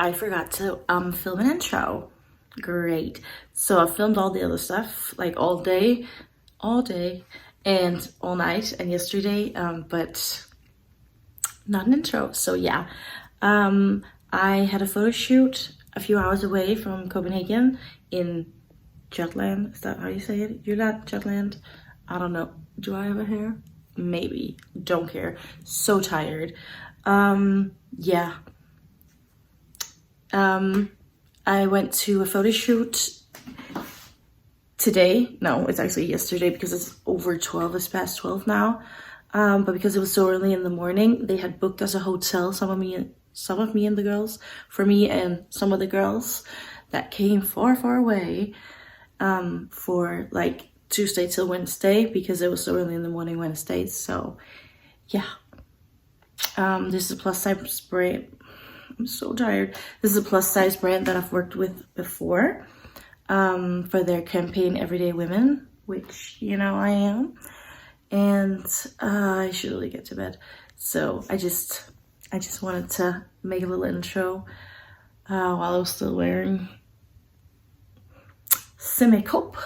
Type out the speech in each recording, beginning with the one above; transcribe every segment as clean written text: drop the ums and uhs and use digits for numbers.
I forgot to film an intro. Great. So I filmed all the other stuff like all day and all night and yesterday, but not an intro. So yeah, I had a photo shoot a few hours away from Copenhagen in Jutland. Is that how you say it? Jutland? I don't know. Do I have a hair? Maybe. Don't care. So tired. Yeah. I went to a photo shoot today. No, it's actually yesterday because it's over 12. It's past 12 now. But because it was so early in the morning, they had booked us a hotel, some of me and the girls, for me and some of the girls that came far away, for like Tuesday till Wednesday because it was so early in the morning Wednesday. So yeah, this is a plus size brand. I'm so tired. This is a plus size brand that I've worked with before, for their campaign Everyday Women, which you know I am, and I should really get to bed. So I just wanted to make a little intro while I was still wearing semi-cope.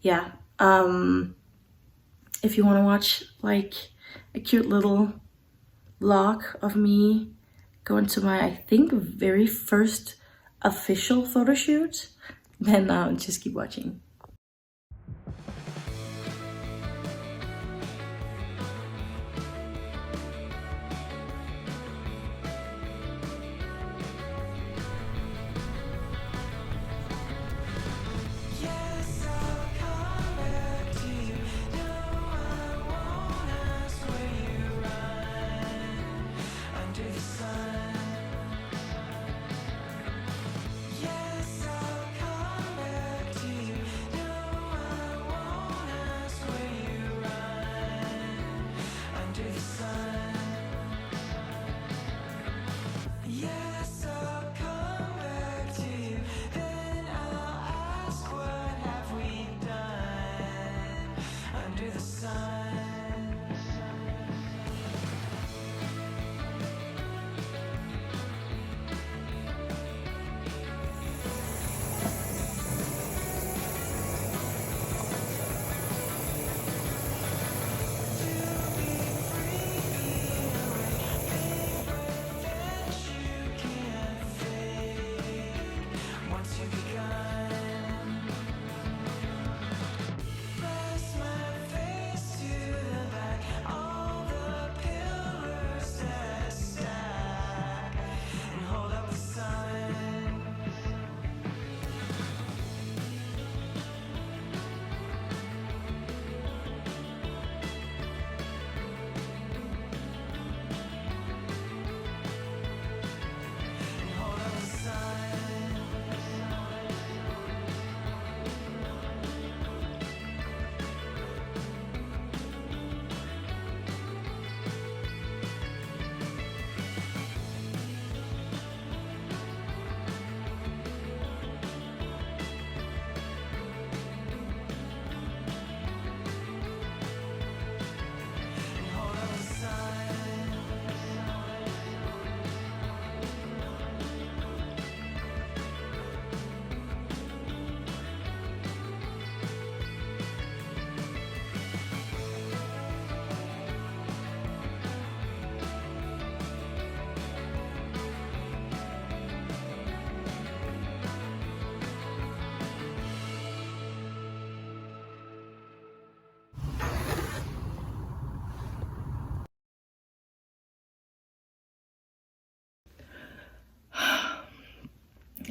Yeah. If you want to watch like a cute little vlog of me going to my, I think, very first official photo shoot, then just keep watching.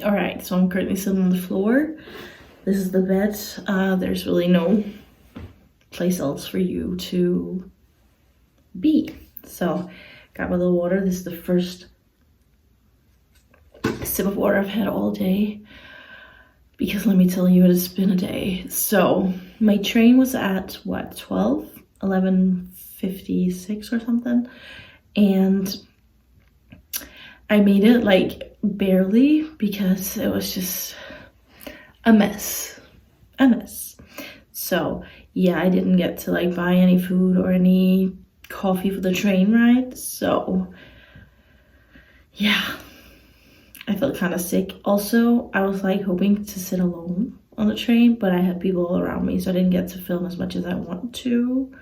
All right, so I'm currently sitting on the floor. This is the bed. There's really no place else for you to be. So, got my little water. This is the first sip of water I've had all day, because let me tell you, it has been a day. So, my train was at what, 11:56 or something, and I made it like barely because it was just a mess. So yeah, I didn't get to like buy any food or any coffee for the train ride. So yeah, I felt kind of sick. Also, I was like hoping to sit alone on the train, but I had people all around me, so I didn't get to film as much as I want to.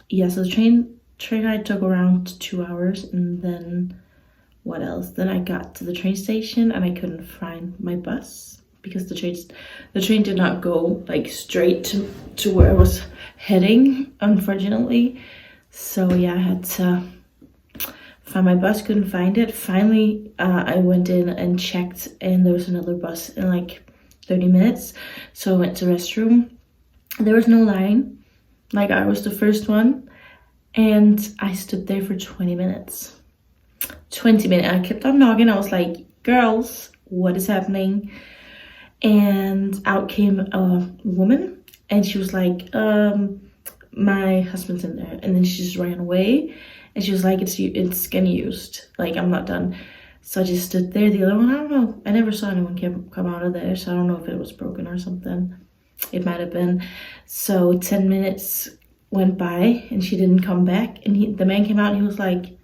Yeah, so the train ride took around 2 hours, and then what else? Then I got to the train station and I couldn't find my bus because the train did not go like straight to where I was heading, unfortunately. So yeah, I had to find my bus, couldn't find it. Finally, I went in and checked, and there was another bus in like 30 minutes. So I went to the restroom. There was no line. Like, I was the first one, and I stood there for 20 minutes. 20 minutes. I kept on knocking. I was like, girls, what is happening? And out came a woman, and she was like, my husband's in there. And then she just ran away, and she was like, it's getting used. Like, I'm not done. So I just stood there. The other one, I don't know. I never saw anyone come out of there, so I don't know if it was broken or something. It might have been. So 10 minutes went by, and she didn't come back. And the man came out, and he was like,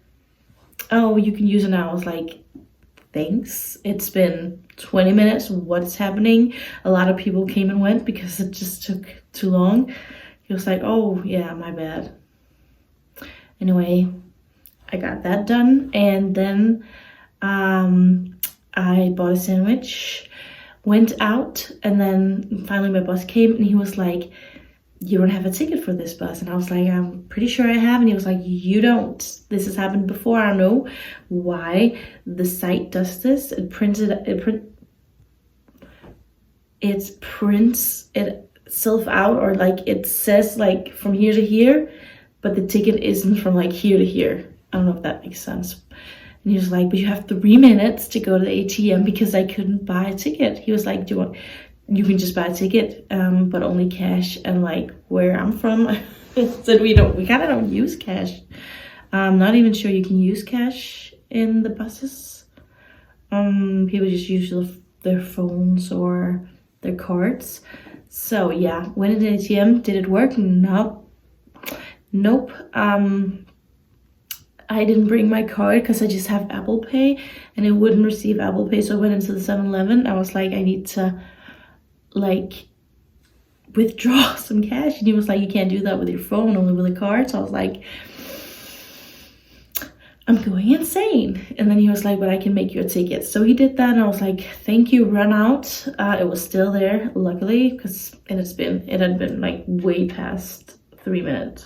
oh, you can use it now. I was like, thanks. It's been 20 minutes. What's happening? A lot of people came and went because it just took too long. He was like, oh, yeah, my bad. Anyway, I got that done. And then I bought a sandwich, went out, and then finally my bus came, and he was like, you don't have a ticket for this bus. And I was like, I'm pretty sure I have. And he was like, you don't. This has happened before. I don't know why the site does this. It prints itself out, or like it says like from here to here, but the ticket isn't from like here to here. I don't know if that makes sense. And he was like, but you have 3 minutes to go to the ATM because I couldn't buy a ticket. He was like, you can just buy a ticket, but only cash. And like, where I'm from, said we kind of don't use cash. I'm not even sure you can use cash in the buses. People just use their phones or their cards. So yeah, went to the ATM. Did it work? Nope. I didn't bring my card because I just have Apple Pay, and it wouldn't receive Apple Pay. So I went into the 7-Eleven. I was like, I need to like withdraw some cash, and he was like, you can't do that with your phone, only with a card. So I was like, I'm going insane. And then he was like, but I can make you a ticket. So he did that, and I was like, thank you. Run out. It was still there, luckily, because it had been like way past 3 minutes.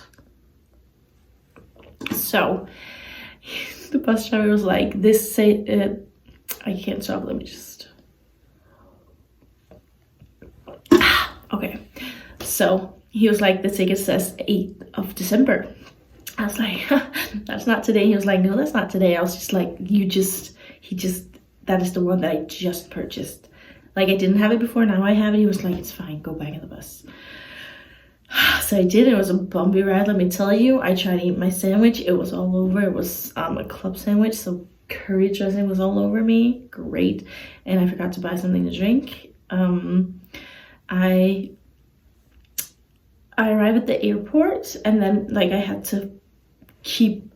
So the bus driver was like, I can't stop, let me just okay. So he was like, the ticket says 8th of December. I was like, that's not today. He was like, no, that's not today. I was just like, that is the one that I just purchased. Like, I didn't have it before, now I have it. He was like, it's fine, go back in the bus. So I did. It was a bumpy ride, let me tell you. I tried to eat my sandwich. It was all over. It was a club sandwich, so curry dressing was all over me. Great. And I forgot to buy something to drink. I arrived at the airport, and then like I had to keep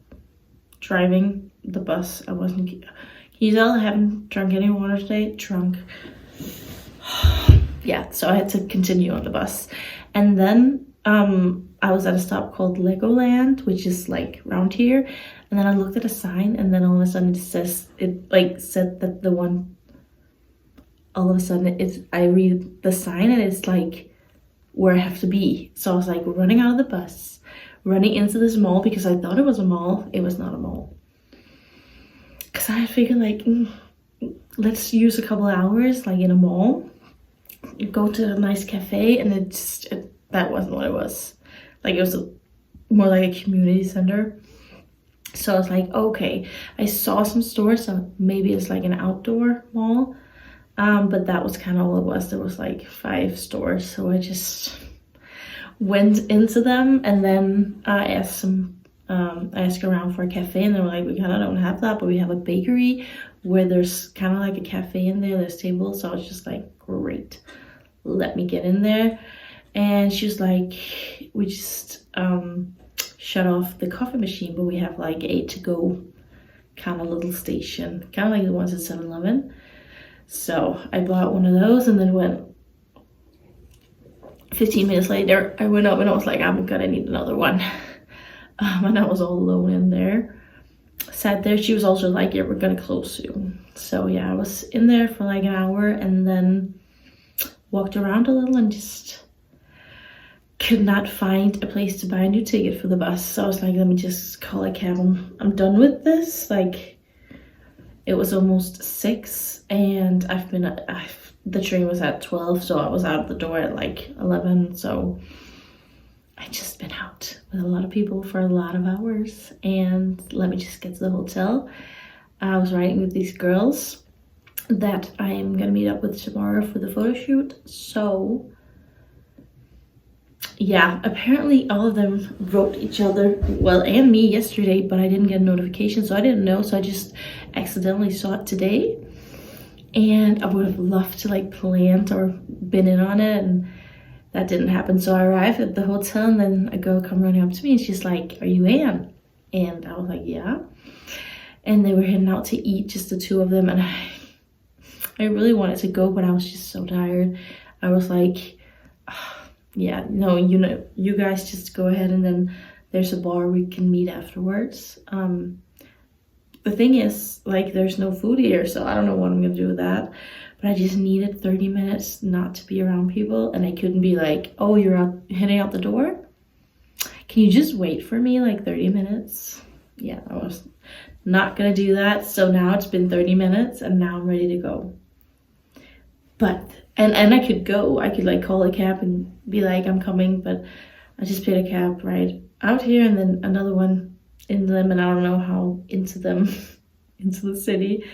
driving the bus. Can you tell I haven't drunk any water today? Drunk. Yeah, so I had to continue on the bus. And then I was at a stop called Legoland, which is like around here. And then I looked at a sign, and then all of a sudden said that the one, all of a sudden I read the sign, and it's like where I have to be. So I was like running out of the bus, running into this mall because I thought it was a mall. It was not a mall. Because I figured like, let's use a couple of hours like in a mall, go to a nice cafe, and that wasn't what it was. Like, it was more like a community center. So I was like, okay, I saw some stores, so maybe it's like an outdoor mall, but that was kind of all it was. There was like 5 stores, so I just went into them, and then I asked around for a cafe, and they were like, we kind of don't have that, but we have a bakery where there's kind of like a cafe in there, there's tables. So I was just like, great, let me get in there. And she was like, we just shut off the coffee machine, but we have like a to-go kind of little station, kind of like the ones at 7-Eleven. So I bought one of those and then went 15 minutes later, I went up and I was like, I'm gonna need another one. And I was all alone in there. Sat there, she was also like, yeah, we're gonna close soon. So yeah, I was in there for like an hour and then walked around a little and just could not find a place to buy a new ticket for the bus. So I was like, let me just call a cab. I'm done with this. Like, it was almost 6 and the train was at 12, so I was out the door at like 11. So I just been out with a lot of people for a lot of hours, and let me just get to the hotel. I was riding with these girls that I'm gonna meet up with tomorrow for the photo shoot. So yeah, apparently all of them wrote each other, well, and me yesterday, but I didn't get a notification, so I didn't know. So I just accidentally saw it today, and I would have loved to like plant or been in on it, and that didn't happen. So I arrived at the hotel and then a girl come running up to me and she's like, are you Anne? And I was like, yeah. And they were heading out to eat, just the two of them, and I really wanted to go, but I was just so tired. I was like, yeah, no, you guys just go ahead, and then there's a bar we can meet afterwards. The thing is, like, there's no food here, so I don't know what I'm gonna do with that. But I just needed 30 minutes not to be around people, and I couldn't be like, oh, you're out heading out the door? Can you just wait for me like 30 minutes? Yeah, I was not gonna do that. So now it's been 30 minutes and now I'm ready to go. But, and I could go, I could like call a cab and be like, I'm coming, but I just paid a cab right out here and then another one in them, and I don't know how into them, into the city.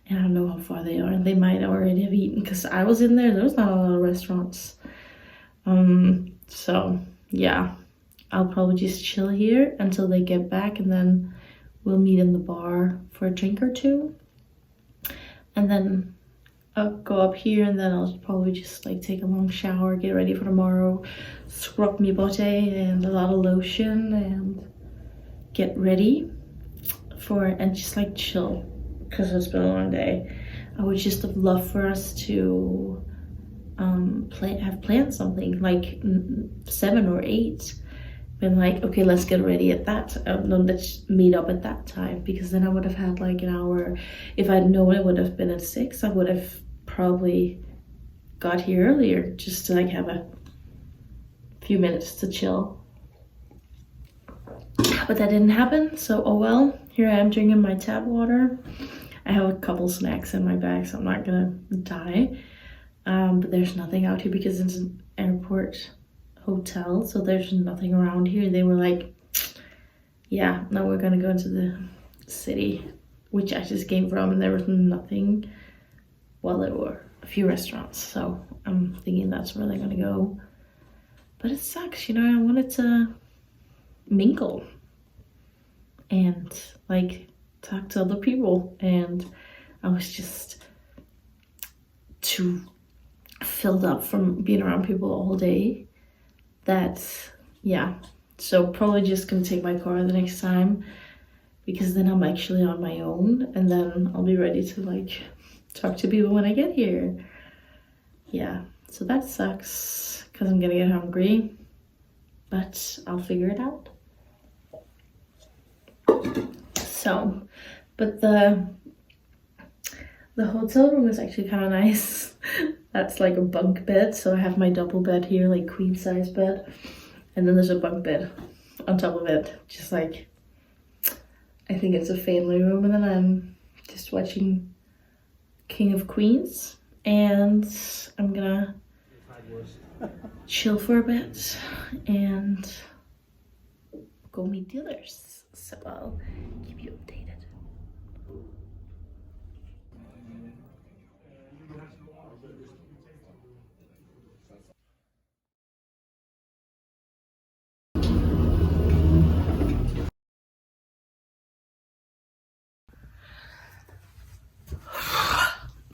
And I don't know how far they are, and they might already have eaten because I was in there was not a lot of restaurants. So yeah, I'll probably just chill here until they get back, and then we'll meet in the bar for a drink or two. And then I'll go up here, and then I'll probably just like take a long shower, get ready for tomorrow, scrub my body and a lot of lotion, and get ready for and just like chill. Because it's been a long day. I would just have loved for us to have planned something like 7 or 8. Been like, okay, let's get ready at that. No, let's meet up at that time, because then I would have had like an hour. If I'd known it would have been at 6, I would have probably got here earlier just to like have a few minutes to chill. But that didn't happen, so oh well. Here I am drinking my tap water. I have a couple snacks in my bag, so I'm not gonna die. But there's nothing out here because it's an airport hotel, so there's nothing around here. They were like, yeah, now we're gonna go into the city, which I just came from, and there was nothing. Well, there were a few restaurants, so I'm thinking that's where they're gonna go. But it sucks, you know, I wanted to mingle and like talk to other people, and I was just too filled up from being around people all day that, yeah. So probably just gonna take my car the next time, because then I'm actually on my own, and then I'll be ready to like talk to people when I get here. Yeah, so that sucks because I'm gonna get hungry, but I'll figure it out. So, but the hotel room is actually kind of nice. That's like a bunk bed, so I have my double bed here, like queen size bed, and then there's a bunk bed on top of it, just like, I think it's a family room. And then I'm just watching King of Queens, and I'm gonna chill for a bit and go meet the others. So I'll keep you updated.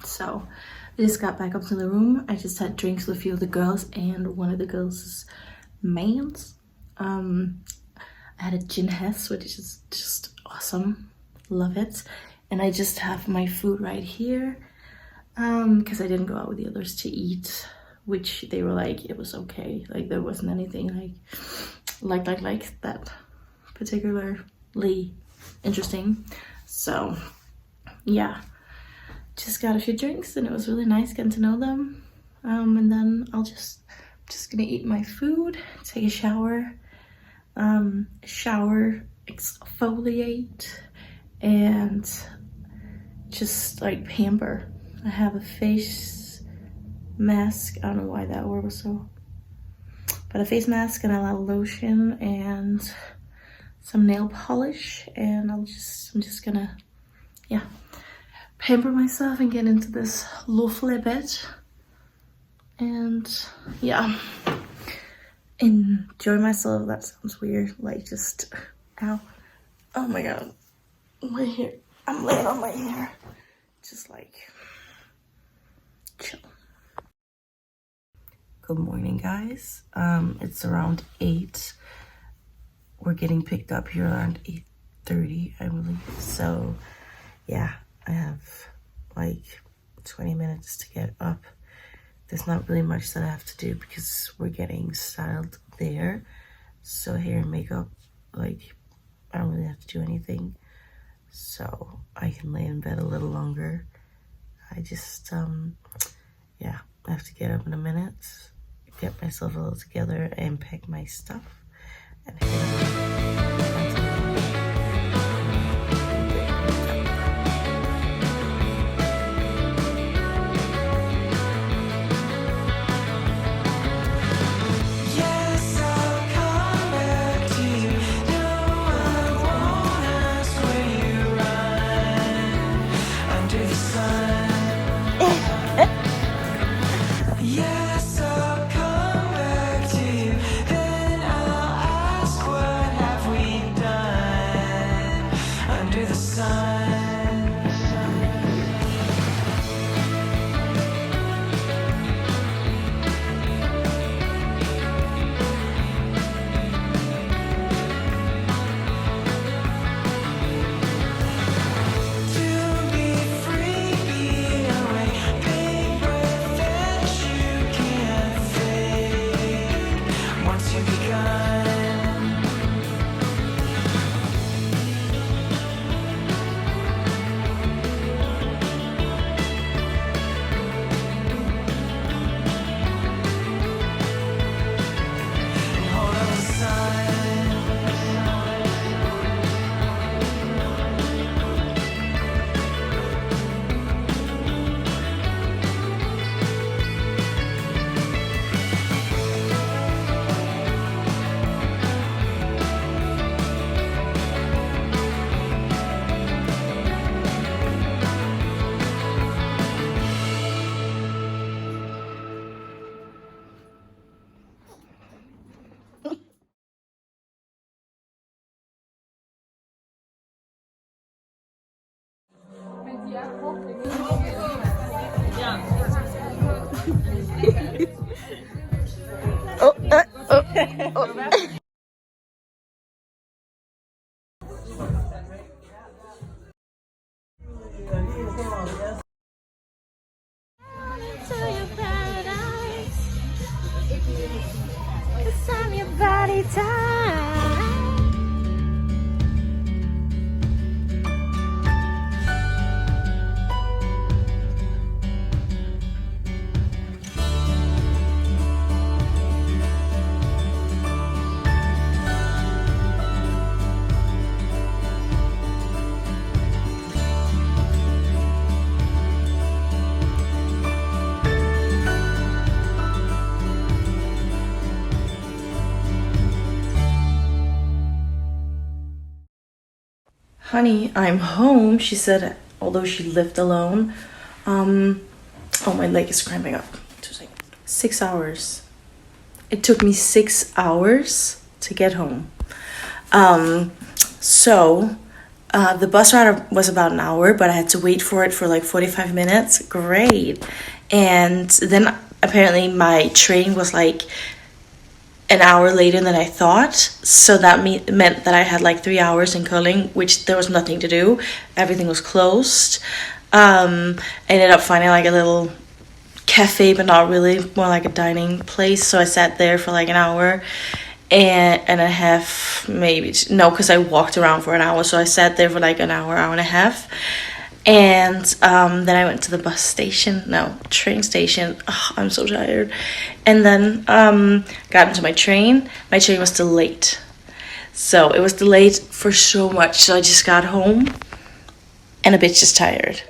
So I just got back up to the room. I just had drinks with a few of the girls and one of the girls' mans. I had a gin hess, which is just awesome. love it. And I just have my food right here because I didn't go out with the others to eat, which they were like, it was okay. Like there wasn't anything like that particularly interesting. So yeah, just got a few drinks and it was really nice getting to know them. And then I'm just gonna eat my food, take a shower, exfoliate, and just like pamper. I have a face mask. I don't know why that word was so, but a face mask and a lot of lotion and some nail polish, and I'm just gonna, yeah, pamper myself and get into this lovely bed, and yeah, enjoy myself. That sounds weird, like just, ow, oh my god, my hair, I'm laying on my hair, just like chill. Good morning, guys. It's around 8. We're getting picked up here around 8:30, I believe. So yeah, I have like 20 minutes to get up. There's not really much that I have to do because we're getting styled there. So hair and makeup, like I don't really have to do anything. So I can lay in bed a little longer. I just, yeah, I have to get up in a minute, get myself a little together and pack my stuff and oh, oh. I'm your body type. Honey, I'm home, she said, although she lived alone. Oh, my leg is cramping up. 6 hours. It took me 6 hours to get home. So the bus ride was about an hour, but I had to wait for it for like 45 minutes. Great. And then apparently my train was like an hour later than I thought. So that meant that I had like 3 hours in Culling, which there was nothing to do. Everything was closed. I ended up finding like a little cafe, but not really, more like a dining place. So I sat there for like an hour and a half, maybe. No, because I walked around for an hour. So I sat there for like an hour, hour and a half. And then I went to the bus station, no, train station. Oh, I'm so tired. And then got into my train. My train was still late. So it was delayed for so much. So I just got home and a bit just tired.